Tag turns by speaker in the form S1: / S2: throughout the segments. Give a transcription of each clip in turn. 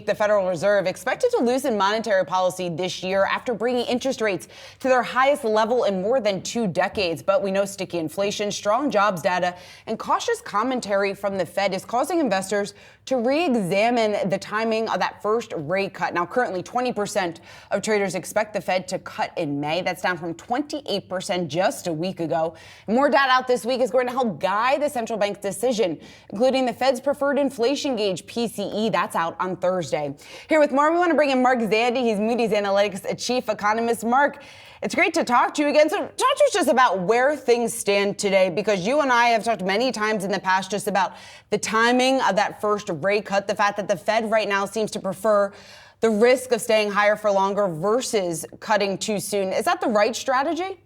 S1: week, the Federal Reserve expected to loosen monetary policy this year after bringing interest rates to their highest level in more than 2 decades. But we know sticky inflation, strong jobs data, and cautious commentary from the Fed is causing investors to re-examine the timing of that first rate cut. Now, currently, 20% of traders expect the Fed to cut in May. That's down from 28% just a week ago. More data out this week is going to help guide the central bank's decision, including the Fed's preferred inflation gauge, PCE. That's out on Thursday. Here with more, we want to bring in Mark Zandi. He's Moody's Analytics chief economist. Mark, it's great to talk to you again. So talk to us just about where things stand today, because you and I have talked many times in the past just about the timing of that first rate cut, the fact that the Fed right now seems to prefer the risk of staying higher for longer versus cutting too soon. Is that the right strategy?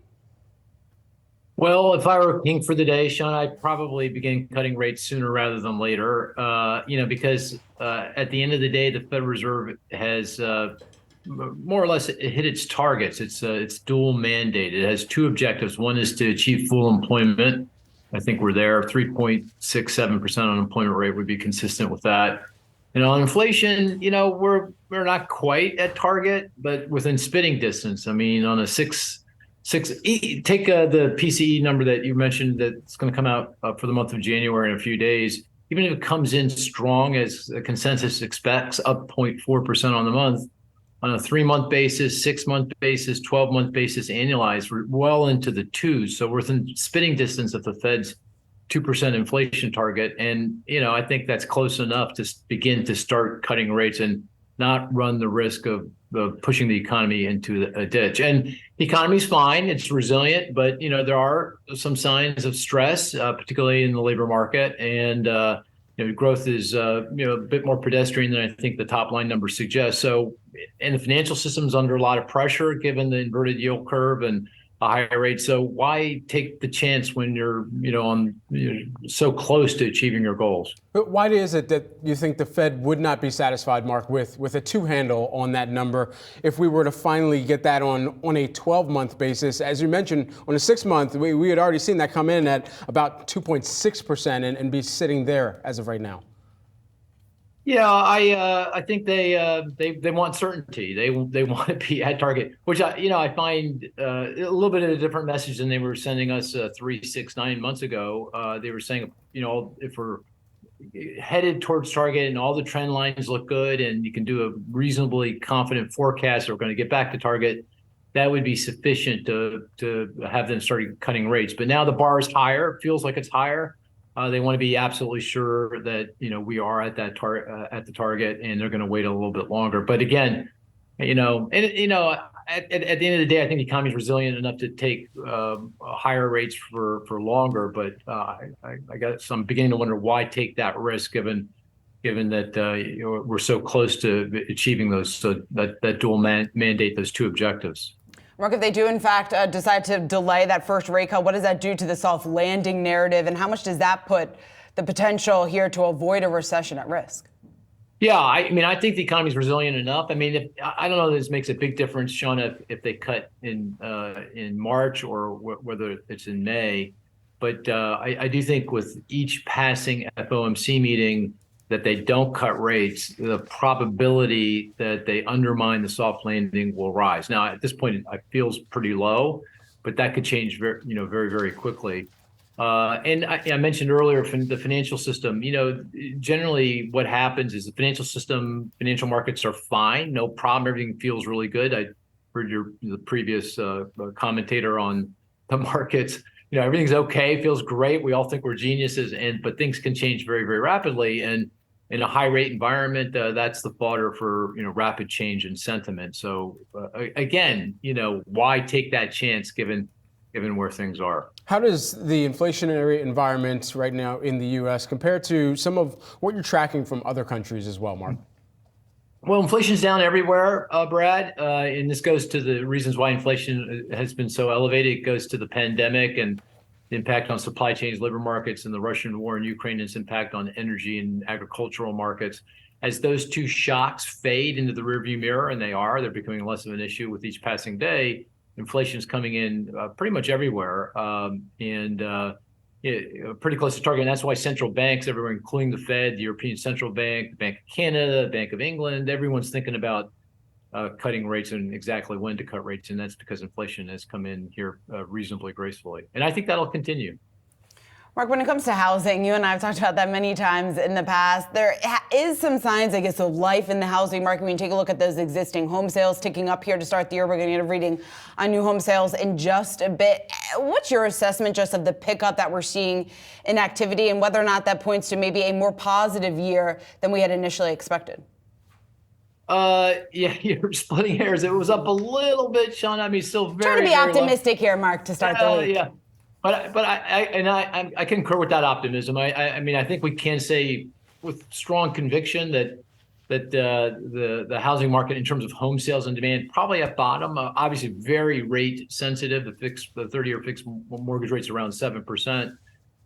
S2: Well, if I were king for the day, Sean, I'd probably begin cutting rates sooner rather than later, because at the end of the day, the Federal Reserve has more or less hit its targets. It's dual mandate. It has two objectives. One is to achieve full employment. I think we're there. 3.67% unemployment rate would be consistent with that. And on inflation, we're not quite at target, but within spitting distance. I mean, on a take the PCE number that you mentioned that's going to come out for the month of January in a few days. Even if it comes in strong as the consensus expects, up 0.4% on the month, on a 3-month basis, 6-month basis, 12-month basis, annualized, we're well into the twos. So we're within spitting distance of the Fed's 2% inflation target. And, I think that's close enough to begin to start cutting rates and not run the risk of pushing the economy into a ditch. And the economy's fine. It's resilient. But, there are some signs of stress, particularly in the labor market. And, growth is, a bit more pedestrian than I think the top line numbers suggest. So, and the financial system's under a lot of pressure given the inverted yield curve and a higher rate. So why take the chance when you're, so close to achieving your goals?
S3: But why is it that you think the Fed would not be satisfied, Mark, with a 2 handle on that number if we were to finally get that on a 12-month basis? As you mentioned, on a 6-month, we had already seen that come in at about 2.6% and be sitting there as of right now.
S2: Yeah, I think they want certainty. They want to be at target, which I find a little bit of a different message than they were sending us 3, 6, 9 months ago. They were saying, if we're headed towards target and all the trend lines look good and you can do a reasonably confident forecast that we're going to get back to target, that would be sufficient to have them start cutting rates. But now the bar is higher. It feels like it's higher. They want to be absolutely sure that we are at that at the target, and they're going to wait a little bit longer. But again, at the end of the day, I think the economy is resilient enough to take higher rates for longer. But I'm beginning to wonder why take that risk, given that we're so close to achieving those that dual mandate, those two objectives.
S1: Mark, if they do, in fact, decide to delay that first rate cut, what does that do to the soft landing narrative? And how much does that put the potential here to avoid a recession at risk?
S2: Yeah, I think the economy is resilient enough. I don't know that this makes a big difference, Sean, if they cut in March or whether it's in May. But I do think with each passing FOMC meeting that they don't cut rates, the probability that they undermine the soft landing will rise. Now, at this point, it feels pretty low, but that could change very, very quickly. And I mentioned earlier the financial system. Generally what happens is the financial markets are fine, no problem. Everything feels really good. I heard the previous commentator on the markets. Everything's okay, feels great. We all think we're geniuses, but things can change very, very rapidly. And in a high rate environment, that's the fodder for rapid change in sentiment. So again, why take that chance given where things are?
S3: How does the inflationary environment right now in the U.S. compare to some of what you're tracking from other countries as well, Mark?
S2: Well, inflation's down everywhere, Brad, and this goes to the reasons why inflation has been so elevated. It goes to the pandemic and the impact on supply chains, labor markets, and the Russian war in Ukraine, its impact on energy and agricultural markets. As those two shocks fade into the rearview mirror, and they're becoming less of an issue with each passing day, inflation is coming in pretty much everywhere. pretty close to target. And that's why central banks, everyone, including the Fed, the European Central Bank, the Bank of Canada, the Bank of England, everyone's thinking about cutting rates and exactly when to cut rates. And that's because inflation has come in here reasonably gracefully. And I think that'll continue.
S1: Mark, when it comes to housing, you and I have talked about that many times in the past. There is some signs, I guess, of life in the housing market. When you take a look at those existing home sales ticking up here to start the year, we're going to get a reading on new home sales in just a bit. What's your assessment just of the pickup that we're seeing in activity and whether or not that points to maybe a more positive year than we had initially expected?
S2: Yeah, you're splitting hairs. It was up a little bit, Sean. I mean, still very,
S1: trying to be optimistic here, Mark, to start the week.
S2: Yeah. But I concur with that optimism. I mean, I think we can say with strong conviction that the housing market in terms of home sales and demand probably at bottom. Obviously, very rate sensitive. The 30-year fixed mortgage rate's around 7%.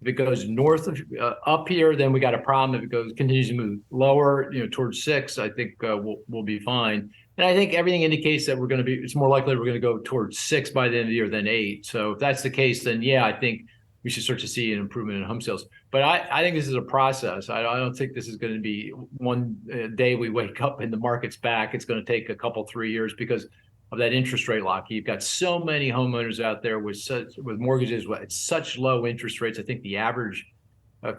S2: If it goes north of up here, then we got a problem. If it continues to move lower, towards 6, I think we'll be fine. And I think everything indicates that it's more likely we're going to go towards 6 by the end of the year than 8. So if that's the case, then yeah, I think we should start to see an improvement in home sales. But I think this is a process. I don't think this is going to be one day we wake up and the market's back. It's going to take a couple, 3 years because of that interest rate lock. You've got so many homeowners out there with mortgages at such low interest rates. I think the average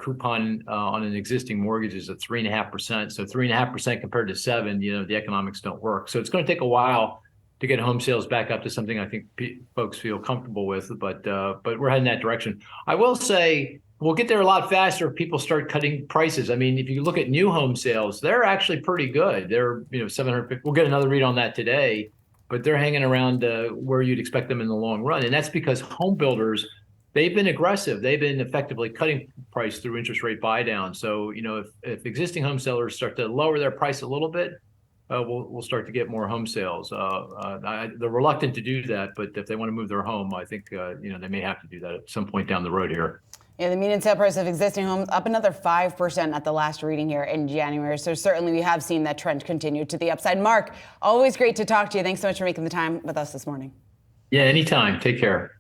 S2: coupon on an existing mortgage is at 3.5%. So 3.5% compared to 7, the economics don't work. So it's going to take a while to get home sales back up to something I think folks feel comfortable with. But we're heading that direction. I will say we'll get there a lot faster if people start cutting prices. I mean, if you look at new home sales, they're actually pretty good. They're 750. We'll get another read on that today, but they're hanging around where you'd expect them in the long run, and that's because home builders. They've been aggressive. They've been effectively cutting price through interest rate buy down. So, if existing home sellers start to lower their price a little bit, we'll start to get more home sales. They're reluctant to do that, but if they want to move their home, I think they may have to do that at some point down the road here.
S1: Yeah, the median sale price of existing homes up another 5% at the last reading here in January. So certainly we have seen that trend continue to the upside. Mark, always great to talk to you. Thanks so much for making the time with us this morning.
S2: Yeah, anytime. Take care.